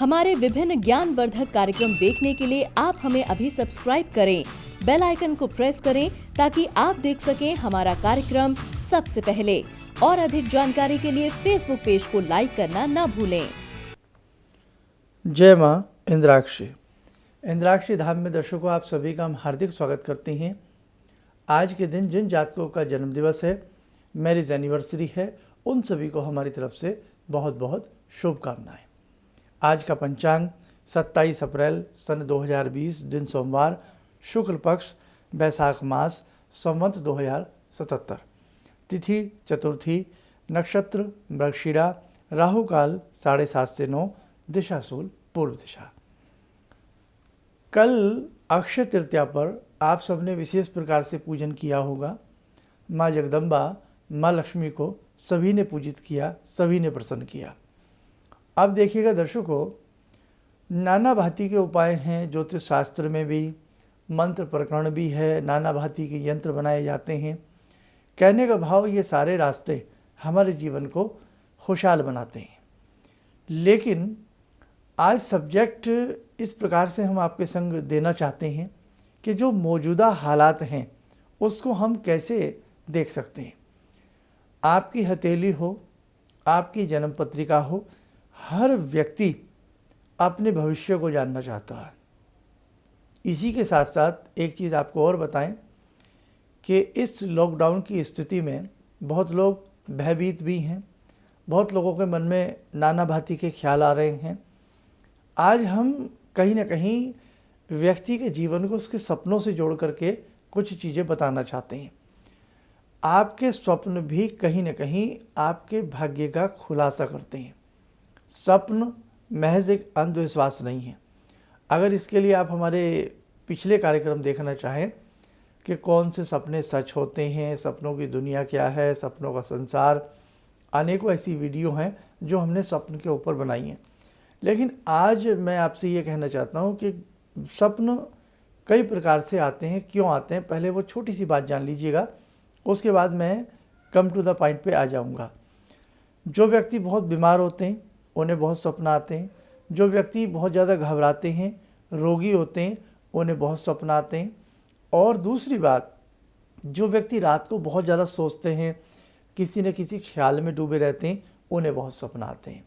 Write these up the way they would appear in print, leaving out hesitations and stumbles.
हमारे विभिन्न ज्ञानवर्धक कार्यक्रम देखने के लिए आप हमें अभी सब्सक्राइब करें, बेल आइकन को प्रेस करें ताकि आप देख सकें हमारा कार्यक्रम सबसे पहले। और अधिक जानकारी के लिए फेसबुक पेज को लाइक करना ना भूलें। जय माँ इंद्राक्षी। इंद्राक्षी धाम में दर्शकों, आप सभी का हम हार्दिक स्वागत करते हैं। आज के दिन जिन जातकों का जन्मदिवस है, मैरिज एनिवर्सरी है, उन सभी को हमारी तरफ से बहुत बहुत शुभकामनाएं। आज का पंचांग 27 अप्रैल सन 2020, दिन सोमवार, शुक्ल पक्ष, बैसाख मास, संवत 2077, तिथि चतुर्थी, नक्षत्र मृगशिरा, राहु काल 7:30 से 9, दिशा शूल पूर्व दिशा। कल अक्षय तृतीया पर आप सबने विशेष प्रकार से पूजन किया होगा। माँ जगदम्बा, माँ लक्ष्मी को सभी ने पूजित किया, सभी ने प्रसन्न किया। अब देखिएगा दर्शकों, नाना भांति के उपाय हैं, ज्योतिष शास्त्र में भी मंत्र प्रकरण भी है, नाना भांति के यंत्र बनाए जाते हैं। कहने का भाव, ये सारे रास्ते हमारे जीवन को खुशहाल बनाते हैं। लेकिन आज सब्जेक्ट इस प्रकार से हम आपके संग देना चाहते हैं कि जो मौजूदा हालात हैं उसको हम कैसे देख सकते हैं। आपकी हथेली हो, आपकी जन्म पत्रिका हो, हर व्यक्ति अपने भविष्य को जानना चाहता है। इसी के साथ साथ एक चीज़ आपको और बताएं कि इस लॉकडाउन की स्थिति में बहुत लोग भयभीत भी हैं, बहुत लोगों के मन में नाना भांति के ख्याल आ रहे हैं। आज हम कहीं ना कहीं व्यक्ति के जीवन को उसके सपनों से जोड़ करके कुछ चीज़ें बताना चाहते हैं। आपके स्वप्न भी कहीं ना कहीं आपके भाग्य का खुलासा करते हैं। स्वप्न महज एक अंधविश्वास नहीं है। अगर इसके लिए आप हमारे पिछले कार्यक्रम देखना चाहें कि कौन से सपने सच होते हैं, सपनों की दुनिया क्या है, सपनों का संसार, अनेकों ऐसी वीडियो हैं जो हमने स्वप्न के ऊपर बनाई हैं। लेकिन आज मैं आपसे ये कहना चाहता हूँ कि स्वप्न कई प्रकार से आते हैं। क्यों आते हैं, पहले वो छोटी सी बात जान लीजिएगा, उसके बाद मैं कम टू द पॉइंट पे आ जाऊँगा। जो व्यक्ति बहुत बीमार होते हैं उन्हें बहुत स्वप्न आते हैं। जो व्यक्ति बहुत ज़्यादा घबराते हैं, रोगी होते हैं, उन्हें बहुत स्वप्न आते हैं। और दूसरी बात, जो व्यक्ति रात को बहुत ज़्यादा सोचते हैं, किसी न किसी ख्याल में डूबे रहते हैं, उन्हें बहुत स्वप्न आते हैं।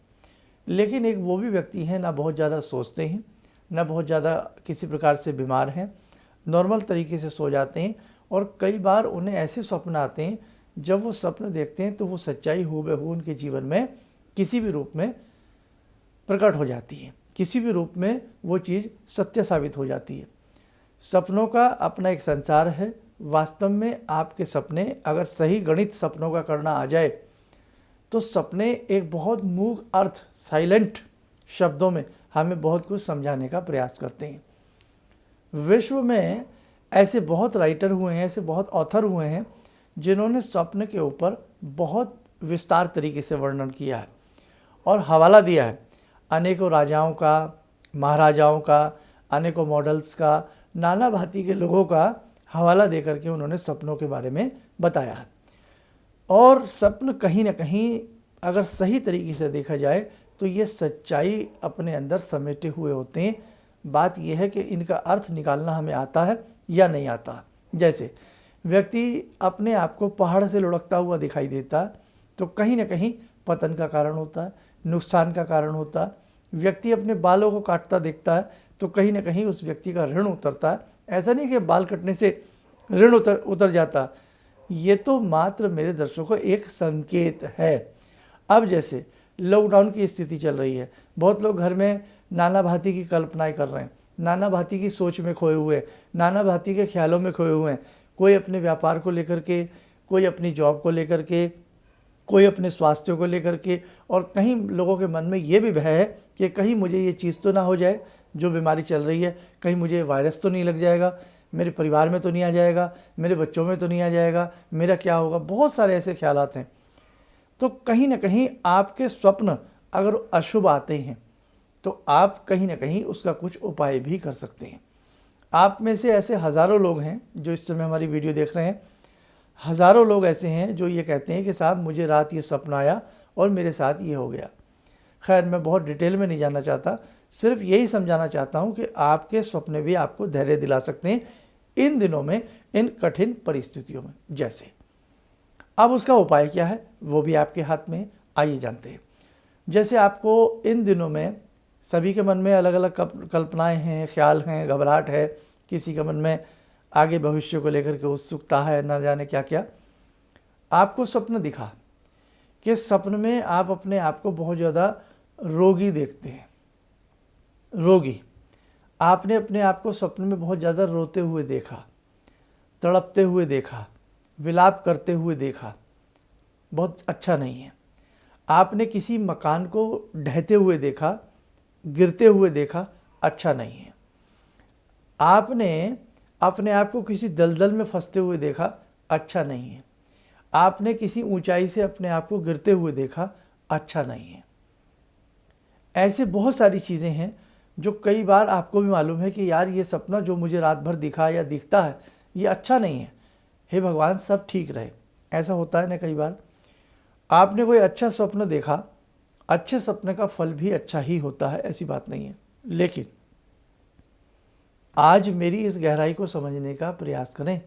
लेकिन एक वो भी व्यक्ति हैं, ना बहुत ज़्यादा सोचते हैं, ना बहुत ज़्यादा किसी प्रकार से बीमार हैं, नॉर्मल तरीके से सो जाते हैं, और कई बार उन्हें ऐसे स्वप्न आते हैं, जब वो स्वप्न देखते हैं तो वो सच्चाई हूबहू उनके जीवन में किसी भी रूप में प्रकट हो जाती है, किसी भी रूप में वो चीज़ सत्य साबित हो जाती है। सपनों का अपना एक संसार है। वास्तव में आपके सपने, अगर सही गणित सपनों का करना आ जाए तो सपने एक बहुत मूक अर्थ, साइलेंट शब्दों में हमें बहुत कुछ समझाने का प्रयास करते हैं। विश्व में ऐसे बहुत राइटर हुए हैं, ऐसे बहुत ऑथर हुए हैं जिन्होंने स्वप्न के ऊपर बहुत विस्तार तरीके से वर्णन किया है और हवाला दिया है अनेकों राजाओं का, महाराजाओं का, अनेकों मॉडल्स का, नाना भांति के लोगों का हवाला दे करके उन्होंने सपनों के बारे में बताया है। और स्वप्न कहीं ना कहीं अगर सही तरीके से देखा जाए तो ये सच्चाई अपने अंदर समेटे हुए होते हैं। बात यह है कि इनका अर्थ निकालना हमें आता है या नहीं आता। जैसे व्यक्ति अपने आप को पहाड़ से लुढ़कता हुआ दिखाई देता है तो कहीं ना कहीं पतन का कारण होता है, नुकसान का कारण होता है। व्यक्ति अपने बालों को काटता देखता है तो कहीं ना कहीं उस व्यक्ति का ऋण उतरता है। ऐसा नहीं कि बाल कटने से ऋण उतर जाता, ये तो मात्र मेरे दर्शकों एक संकेत है। अब जैसे लॉकडाउन की स्थिति चल रही है, बहुत लोग घर में नाना भांति की कल्पनाएं कर रहे हैं, नाना भांति की सोच में खोए हुए, नाना भांति के ख्यालों में खोए हुए हैं। कोई अपने व्यापार को लेकर के, कोई अपनी जॉब को लेकर के, कोई अपने स्वास्थ्य को लेकर के, और कहीं लोगों के मन में ये भी भय है कि कहीं मुझे ये चीज़ तो ना हो जाए जो बीमारी चल रही है, कहीं मुझे वायरस तो नहीं लग जाएगा, मेरे परिवार में तो नहीं आ जाएगा, मेरे बच्चों में तो नहीं आ जाएगा, मेरा क्या होगा। बहुत सारे ऐसे ख्यालात हैं। तो कहीं ना कहीं आपके स्वप्न अगर अशुभ आते हैं तो आप कहीं ना कहीं उसका कुछ उपाय भी कर सकते हैं। आप में से ऐसे हज़ारों लोग हैं जो इस समय हमारी वीडियो देख रहे हैं। हज़ारों लोग ऐसे हैं जो ये कहते हैं कि साहब मुझे रात ये सपना आया और मेरे साथ ये हो गया। खैर मैं बहुत डिटेल में नहीं जानना चाहता, सिर्फ यही समझाना चाहता हूँ कि आपके सपने भी आपको धैर्य दिला सकते हैं इन दिनों में, इन कठिन परिस्थितियों में। जैसे अब उसका उपाय क्या है वो भी आपके हाथ में है, आइए जानते हैं। जैसे आपको इन दिनों में सभी के मन में अलग अलग कल्पनाएं हैं, ख्याल हैं, घबराहट है, किसी के मन में आगे भविष्य को लेकर के उत्सुकता है, न जाने क्या क्या। आपको स्वप्न दिखा कि सपन में आप अपने आप को बहुत ज़्यादा रोगी देखते हैं, रोगी। आपने अपने आप को स्वप्न में बहुत ज़्यादा रोते हुए देखा, तड़पते हुए देखा, विलाप करते हुए देखा, बहुत अच्छा नहीं है। आपने किसी मकान को ढहते हुए देखा, गिरते हुए देखा, अच्छा नहीं है। आपने अपने आप को किसी दलदल में फंसते हुए देखा, अच्छा नहीं है। आपने किसी ऊंचाई से अपने आप को गिरते हुए देखा, अच्छा नहीं है। ऐसे बहुत सारी चीज़ें हैं जो कई बार आपको भी मालूम है कि यार ये सपना जो मुझे रात भर दिखा या दिखता है ये अच्छा नहीं है, हे भगवान सब ठीक रहे। ऐसा होता है ना कई बार। आपने कोई अच्छा स्वप्न देखा, अच्छे सपने का फल भी अच्छा ही होता है, ऐसी बात नहीं है। लेकिन आज मेरी इस गहराई को समझने का प्रयास करें।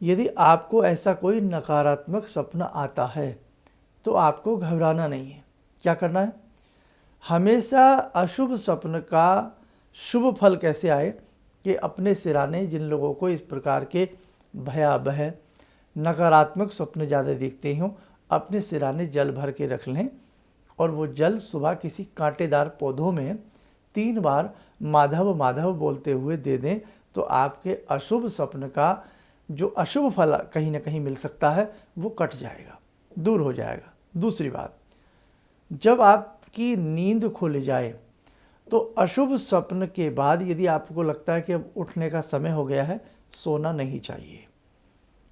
यदि आपको ऐसा कोई नकारात्मक सपना आता है तो आपको घबराना नहीं है। क्या करना है? हमेशा अशुभ सपन का शुभ फल कैसे आए कि अपने सिराने जिन लोगों को इस प्रकार के भयावह नकारात्मक स्वप्न ज़्यादा दिखते हों, अपने सिराने जल भर के रख लें और वो जल सुबह किसी कांटेदार पौधों में 3 बार माधव माधव बोलते हुए दे दें तो आपके अशुभ स्वप्न का जो अशुभ फल कहीं ना कहीं मिल सकता है वो कट जाएगा, दूर हो जाएगा। दूसरी बात, जब आपकी नींद खुल जाए तो अशुभ स्वप्न के बाद यदि आपको लगता है कि अब उठने का समय हो गया है, सोना नहीं चाहिए।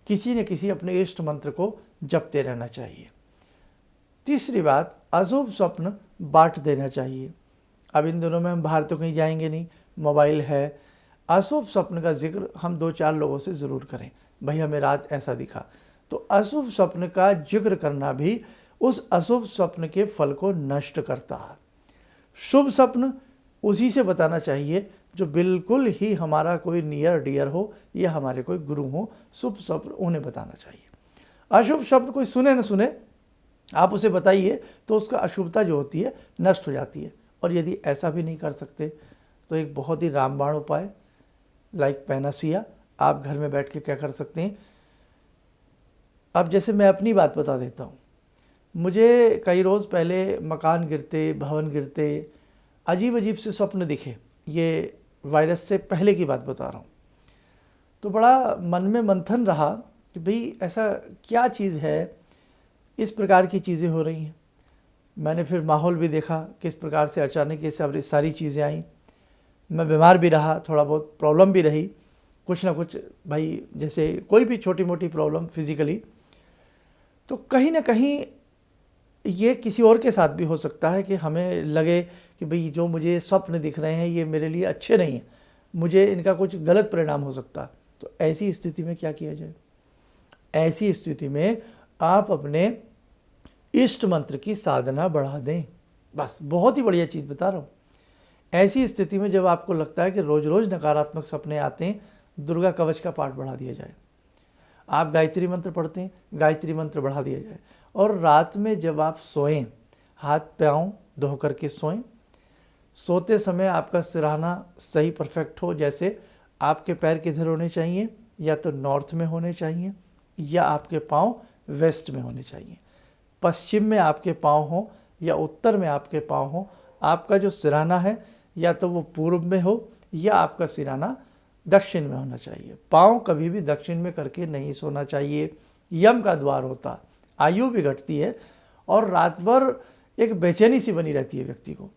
किसी न किसी अपने इष्ट मंत्र को जपते रहना चाहिए। तीसरी बात, अशुभ स्वप्न बांट देना चाहिए। अब इन दिनों में हम बाहर तो कहीं जाएंगे नहीं, मोबाइल है। अशुभ स्वप्न का जिक्र हम 2-4 लोगों से ज़रूर करें, भाई हमें रात ऐसा दिखा। तो अशुभ स्वप्न का जिक्र करना भी उस अशुभ स्वप्न के फल को नष्ट करता है। शुभ स्वप्न उसी से बताना चाहिए जो बिल्कुल ही हमारा कोई नियर डियर हो या हमारे कोई गुरु हो। शुभ स्वप्न उन्हें बताना चाहिए। अशुभ स्वप्न कोई सुने न सुने, आप उसे बताइए तो उसका अशुभता जो होती है नष्ट हो जाती है। और यदि ऐसा भी नहीं कर सकते तो एक बहुत ही रामबाण उपाय लाइक पैनासिया आप घर में बैठ के क्या कर सकते हैं। अब जैसे मैं अपनी बात बता देता हूँ, मुझे कई रोज़ पहले मकान गिरते, भवन गिरते, अजीब अजीब से स्वप्न दिखे। ये वायरस से पहले की बात बता रहा हूँ। तो बड़ा मन में मंथन रहा कि भाई ऐसा क्या चीज़ है, इस प्रकार की चीज़ें हो रही हैं। मैंने फिर माहौल भी देखा किस प्रकार से अचानक ये सारी चीज़ें आई। मैं बीमार भी रहा, थोड़ा बहुत प्रॉब्लम भी रही, कुछ ना कुछ भाई जैसे कोई भी छोटी मोटी प्रॉब्लम फिजिकली। तो कहीं ना कहीं ये किसी और के साथ भी हो सकता है कि हमें लगे कि भाई जो मुझे स्वप्न दिख रहे हैं ये मेरे लिए अच्छे नहीं हैं, मुझे इनका कुछ गलत परिणाम हो सकता है। तो ऐसी स्थिति में क्या किया जाए? ऐसी स्थिति में आप अपने इष्ट मंत्र की साधना बढ़ा दें। बस बहुत ही बढ़िया चीज़ बता रहा हूँ। ऐसी स्थिति में जब आपको लगता है कि रोज़ रोज़ नकारात्मक सपने आते हैं, दुर्गा कवच का पाठ बढ़ा दिया जाए। आप गायत्री मंत्र पढ़ते हैं, गायत्री मंत्र बढ़ा दिया जाए। और रात में जब आप सोएं, हाथ पाँव धो करके सोएं। सोते समय आपका सिरहाना सही परफेक्ट हो, जैसे आपके पैर किधर होने चाहिए, या तो नॉर्थ में होने चाहिए या आपके पाँव वेस्ट में होने चाहिए। पश्चिम में आपके पाँव हो या उत्तर में आपके पाँव हो। आपका जो सिरहाना है या तो वो पूर्व में हो या आपका सिरहाना दक्षिण में होना चाहिए। पाँव कभी भी दक्षिण में करके नहीं सोना चाहिए। यम का द्वार होता, आयु भी घटती है और रात भर एक बेचैनी सी बनी रहती है व्यक्ति को।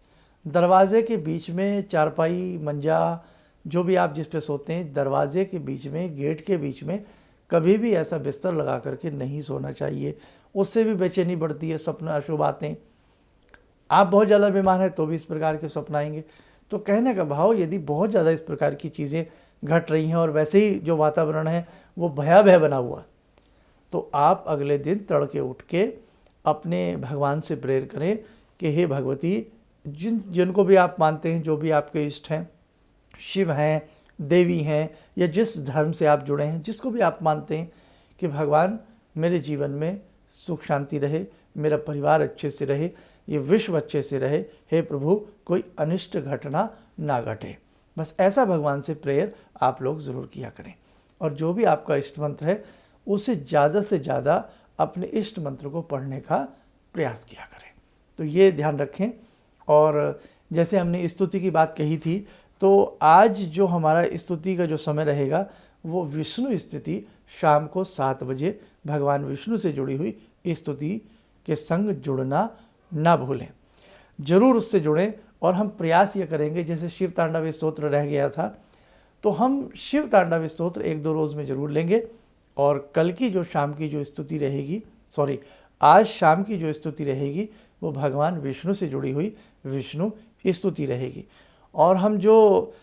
दरवाजे के बीच में चारपाई, मंजा, जो भी आप जिस पे सोते हैं, दरवाजे के बीच में, गेट के बीच में कभी भी ऐसा बिस्तर लगा करके नहीं सोना चाहिए। उससे भी बेचैनी बढ़ती है, सपना अशुभ आते हैं। आप बहुत ज़्यादा बीमार हैं तो भी इस प्रकार के सपना आएंगे। तो कहने का भाव, यदि बहुत ज़्यादा इस प्रकार की चीज़ें घट रही हैं और वैसे ही जो वातावरण है वो भयावह बना हुआ, तो आप अगले दिन तड़के उठ के अपने भगवान से प्रेयर करें कि हे भगवती, जिनको भी आप मानते हैं, जो भी आपके इष्ट हैं, शिव हैं, देवी हैं, या जिस धर्म से आप जुड़े हैं, जिसको भी आप मानते हैं कि भगवान मेरे जीवन में सुख शांति रहे, मेरा परिवार अच्छे से रहे, ये विश्व अच्छे से रहे, हे प्रभु कोई अनिष्ट घटना ना घटे। बस ऐसा भगवान से प्रेयर आप लोग ज़रूर किया करें। और जो भी आपका इष्ट मंत्र है उसे ज़्यादा से ज़्यादा अपने इष्ट मंत्र को पढ़ने का प्रयास किया करें। तो ये ध्यान रखें। और जैसे हमने स्तुति की बात कही थी, तो आज जो हमारा स्तुति का जो समय रहेगा वो विष्णु स्तुति शाम को 7 बजे भगवान विष्णु से जुड़ी हुई स्तुति के संग जुड़ना ना भूलें, जरूर उससे जुड़ें। और हम प्रयास ये करेंगे, जैसे शिव तांडव स्तोत्र रह गया था, तो हम शिव तांडव स्तोत्र 1-2 रोज़ में ज़रूर लेंगे। और कल की जो शाम की जो स्तुति रहेगी, आज शाम की जो स्तुति रहेगी वो भगवान विष्णु से जुड़ी हुई विष्णु स्तुति रहेगी। और हम जो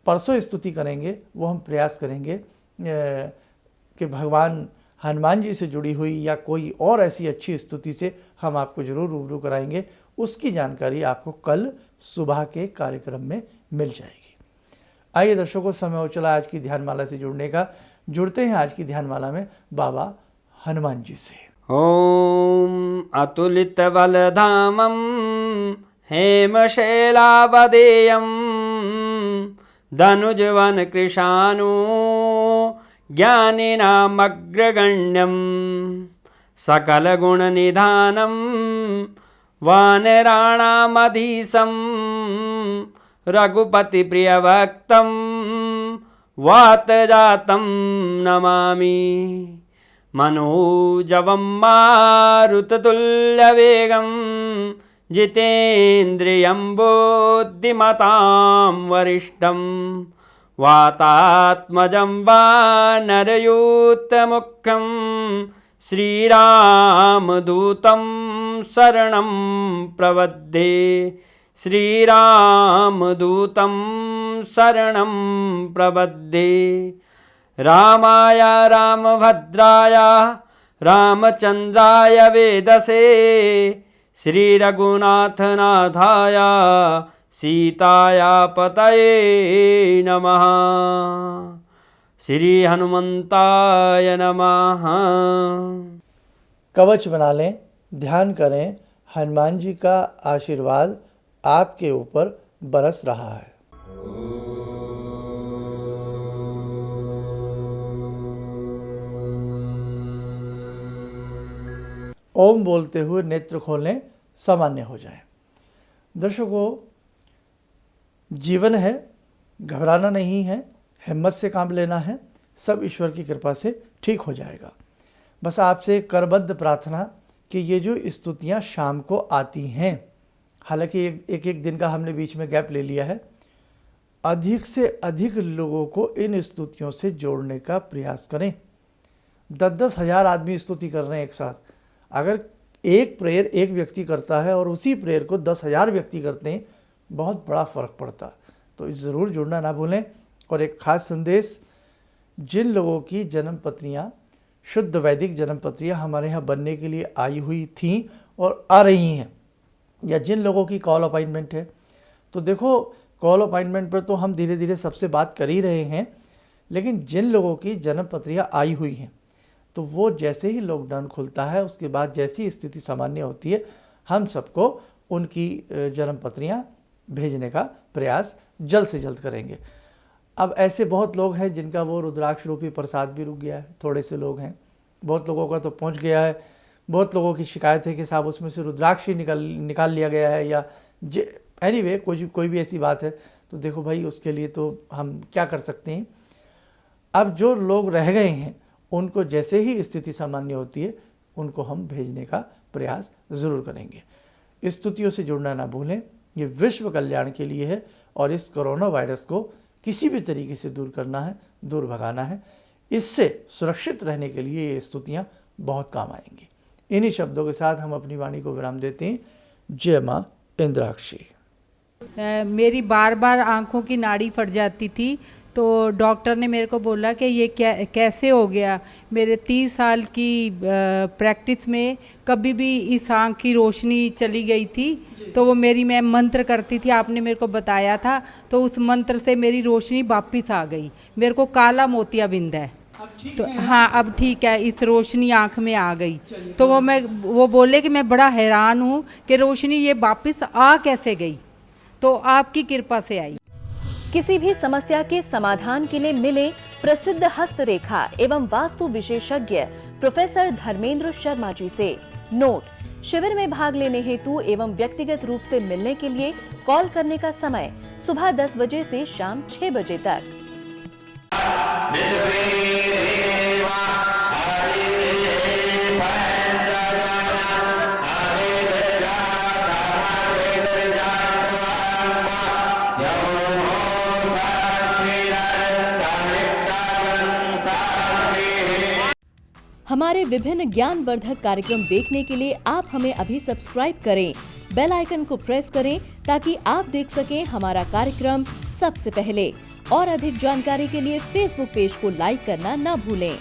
परसों स्तुति करेंगे वो हम प्रयास करेंगे कि भगवान हनुमान जी से जुड़ी हुई या कोई और ऐसी अच्छी स्तुति से हम आपको ज़रूर रूबरू कराएंगे। उसकी जानकारी आपको कल सुबह के कार्यक्रम में मिल जाएगी। आइए दर्शकों, समय हो चला आज की ध्यानमाला से जुड़ने का। जुड़ते हैं आज की ध्यानमाला में बाबा हनुमान जी से। ओम अतुलित बलधामं हेमशैलावदेयं धनुजवन कृशानु ज्ञानिनामग्रगण्यं सकलगुणनिधानं वानराणामधीशं रघुपतिप्रियभक्तं वातजातं नमामि। मनोजवं मारुततुल्यवेगं जितेन्द्रियं बुद्धिमतां वरिष्ठं वातात्मजं वानरयूथमुख्यं श्रीरामदूतं शरणं प्रपद्ये। श्रीरामदूतं शरणं प्रपद्ये। रामाय रामभद्राय रामचन्द्राय वेदसे श्रीरघुनाथनाथाय सीताया पतये नमः। श्री हनुमंताय नमः। कवच बना लें, ध्यान करें, हनुमान जी का आशीर्वाद आपके ऊपर बरस रहा है। ओम बोलते हुए नेत्र खोलें, सामान्य हो जाएं। दर्शकों, जीवन है, घबराना नहीं है, हिम्मत से काम लेना है, सब ईश्वर की कृपा से ठीक हो जाएगा। बस आपसे करबद्ध प्रार्थना कि ये जो स्तुतियाँ शाम को आती हैं, हालांकि एक दिन का हमने बीच में गैप ले लिया है, अधिक से अधिक लोगों को इन स्तुतियों से जोड़ने का प्रयास करें। 10-10 हज़ार आदमी स्तुति कर रहे हैं एक साथ। अगर एक प्रेयर एक व्यक्ति करता है और उसी प्रेयर को 10,000 व्यक्ति करते हैं, बहुत बड़ा फ़र्क पड़ता। तो ज़रूर जुड़ना ना भूलें। और एक ख़ास संदेश, जिन लोगों की जन्म पत्रियाँ, शुद्ध वैदिक जन्म पत्रियाँ हमारे यहाँ बनने के लिए आई हुई थीं और आ रही हैं, या जिन लोगों की कॉल अपॉइंटमेंट है, तो देखो कॉल अपॉइंटमेंट पर तो हम धीरे धीरे सबसे बात कर ही रहे हैं, लेकिन जिन लोगों की जन्म पत्रियाँ आई हुई हैं, तो वो जैसे ही लॉकडाउन खुलता है उसके बाद जैसी स्थिति सामान्य होती है, हम सबको उनकी जन्म पत्रियाँ भेजने का प्रयास जल्द से जल्द करेंगे। अब ऐसे बहुत लोग हैं जिनका वो रुद्राक्ष रूपी प्रसाद भी रुक गया है, थोड़े से लोग हैं, बहुत लोगों का तो पहुंच गया है। बहुत लोगों की शिकायत है कि साहब उसमें से रुद्राक्ष ही निकाल लिया गया है, या एनीवे कोई भी ऐसी बात है। तो देखो भाई, उसके लिए तो हम क्या कर सकते हैं। अब जो लोग रह गए हैं उनको जैसे ही स्थिति सामान्य होती है उनको हम भेजने का प्रयास ज़रूर करेंगे। स्तुतियों से जुड़ना ना भूलें, ये विश्व कल्याण के लिए है और इस कोरोना वायरस को किसी भी तरीके से दूर करना है, दूर भगाना है। इससे सुरक्षित रहने के लिए ये स्तुतियाँ बहुत काम आएंगी। इन्हीं शब्दों के साथ हम अपनी वाणी को विराम देते हैं। जय माँ इंद्राक्षी। मेरी बार बार आँखों की नाड़ी फट जाती थी, तो डॉक्टर ने मेरे को बोला कि ये कैसे हो गया। मेरे 30 साल की प्रैक्टिस में कभी भी इस आँख की रोशनी चली गई थी, तो वो मैं मंत्र करती थी, आपने मेरे को बताया था, तो उस मंत्र से मेरी रोशनी वापस आ गई। मेरे को काला मोतियाबिंद है, तो हाँ अब ठीक है, इस रोशनी आँख में आ गई। तो वो बोले कि मैं बड़ा हैरान हूँ कि रोशनी ये वापस आ कैसे गई, तो आपकी कृपा से आई। किसी भी समस्या के समाधान के लिए मिले प्रसिद्ध हस्तरेखा एवं वास्तु विशेषज्ञ प्रोफेसर धर्मेंद्र शर्मा जी से। नोट: शिविर में भाग लेने हेतु एवं व्यक्तिगत रूप से मिलने के लिए कॉल करने का समय सुबह 10 बजे से शाम 6 बजे तक। हमारे विभिन्न ज्ञानवर्धक कार्यक्रम देखने के लिए आप हमें अभी सब्सक्राइब करें, बेल आइकन को प्रेस करें ताकि आप देख सकें हमारा कार्यक्रम सबसे पहले। और अधिक जानकारी के लिए फेसबुक पेज को लाइक करना न भूलें।